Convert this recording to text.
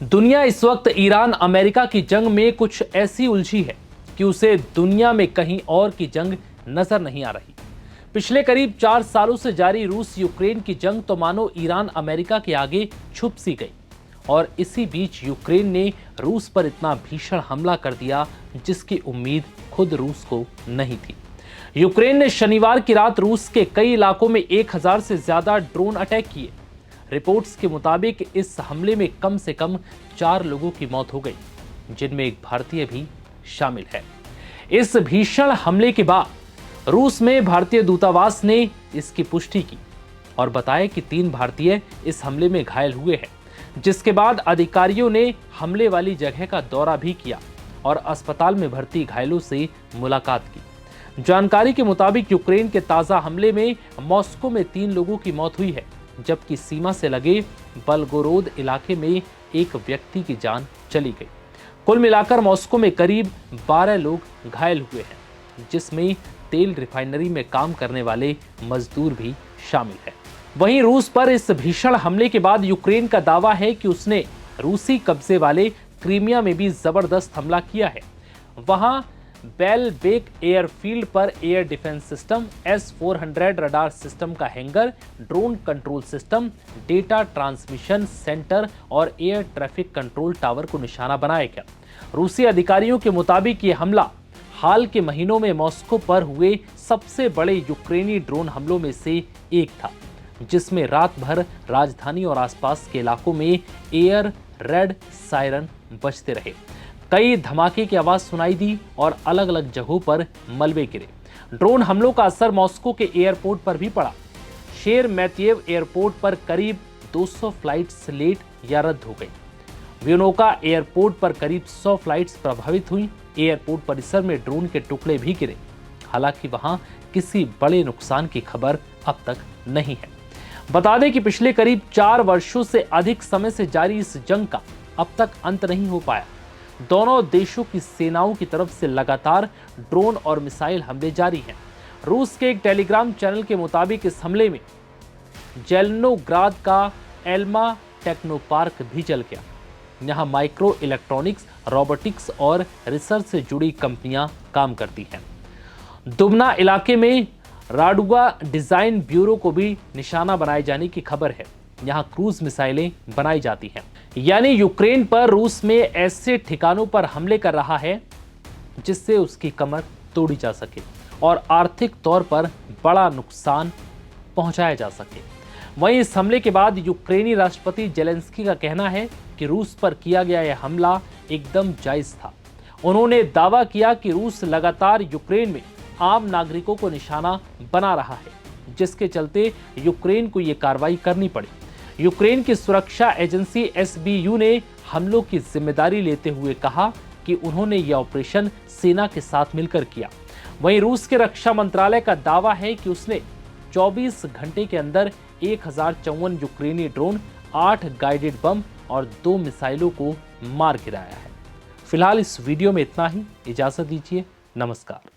दुनिया इस वक्त ईरान अमेरिका की जंग में कुछ ऐसी उलझी है कि उसे दुनिया में कहीं और की जंग नजर नहीं आ रही। पिछले करीब 4 सालों से जारी रूस यूक्रेन की जंग तो मानो ईरान अमेरिका के आगे छुप सी गई, और इसी बीच यूक्रेन ने रूस पर इतना भीषण हमला कर दिया जिसकी उम्मीद खुद रूस को नहीं थी। यूक्रेन ने शनिवार की रात रूस के कई इलाकों में 1000 से ज्यादा ड्रोन अटैक किए। रिपोर्ट्स के मुताबिक इस हमले में कम से कम 4 लोगों की मौत हो गई, जिनमें एक भारतीय भी शामिल है। इस भीषण हमले के बाद रूस में भारतीय दूतावास ने इसकी पुष्टि की और बताया कि 3 भारतीय इस हमले में घायल हुए हैं, जिसके बाद अधिकारियों ने हमले वाली जगह का दौरा भी किया और अस्पताल में भर्ती घायलों से मुलाकात की। जानकारी के मुताबिक यूक्रेन के ताजा हमले में मॉस्को में 3 लोगों की मौत हुई है, जबकि सीमा से लगे बल्गोरोद इलाके में एक व्यक्ति की जान चली गई। कुल मिलाकर मॉस्को में करीब 12 लोग घायल हुए हैं, जिसमें तेल रिफाइनरी में काम करने वाले मजदूर भी शामिल हैं। वहीं रूस पर इस भीषण हमले के बाद यूक्रेन का दावा है कि उसने रूसी कब्जे वाले क्रीमिया में भी जबरदस्त हमला किया है। वहां बेलबेक एयरफील्ड पर air defence system, S-400 radar system का hangar, drone control system, data transmission centre और एयर ट्रैफिक कंट्रोल टावर को निशाना बनाया गया। रूसी अधिकारियों के मुताबिक ये हमला हाल के महीनों में मॉस्को पर हुए सबसे बड़े यूक्रेनी ड्रोन हमलों में से एक था, जिसमें रात भर राजधानी और आसपास के इलाकों में एयर रेड सायरन बजते रहे। कई धमाके की आवाज सुनाई दी और अलग अलग जगहों पर मलबे गिरे। ड्रोन हमलों का असर मॉस्को के एयरपोर्ट पर भी पड़ा। शेरमेतियेव एयरपोर्ट पर करीब 200 फ्लाइट्स लेट या रद्द हो गई। वियोनोका एयरपोर्ट पर करीब 100 फ्लाइट्स प्रभावित हुई। एयरपोर्ट परिसर में ड्रोन के टुकड़े भी गिरे। हालांकि वहां किसी बड़े नुकसान की खबर अब तक नहीं है। बता दें कि पिछले करीब 4 वर्षों से अधिक समय से जारी इस जंग का अब तक अंत नहीं हो पाया। दोनों देशों की सेनाओं की तरफ से लगातार ड्रोन और मिसाइल हमले जारी हैं। रूस के एक टेलीग्राम चैनल के मुताबिक इस हमले में जेलनोग्राद का एल्मा टेक्नो पार्क भी जल गया। यहां माइक्रो इलेक्ट्रॉनिक्स, रोबोटिक्स और रिसर्च से जुड़ी कंपनियां काम करती हैं। दुबना इलाके में राडुगा डिजाइन ब्यूरो को भी निशाना बनाए जाने की खबर है। यहां क्रूज मिसाइलें बनाई जाती हैं। यानी यूक्रेन पर रूस में ऐसे ठिकानों पर हमले कर रहा है जिससे उसकी कमर तोड़ी जा सके और आर्थिक तौर पर बड़ा नुकसान पहुंचाया जा सके। वहीं इस हमले के बाद यूक्रेनी राष्ट्रपति जेलेंस्की का कहना है कि रूस पर किया गया यह हमला एकदम जायज था। उन्होंने दावा किया कि रूस लगातार यूक्रेन में आम नागरिकों को निशाना बना रहा है, जिसके चलते यूक्रेन को यह कार्रवाई करनी पड़ी। यूक्रेन की सुरक्षा एजेंसी SBU ने हमलों की जिम्मेदारी लेते हुए कहा कि उन्होंने यह ऑपरेशन सेना के साथ मिलकर किया। वहीं रूस के रक्षा मंत्रालय का दावा है कि उसने 24 घंटे के अंदर 1054 यूक्रेनी ड्रोन, 8 गाइडेड बम और 2 मिसाइलों को मार गिराया है। फिलहाल इस वीडियो में इतना ही। इजाजत दीजिए। नमस्कार।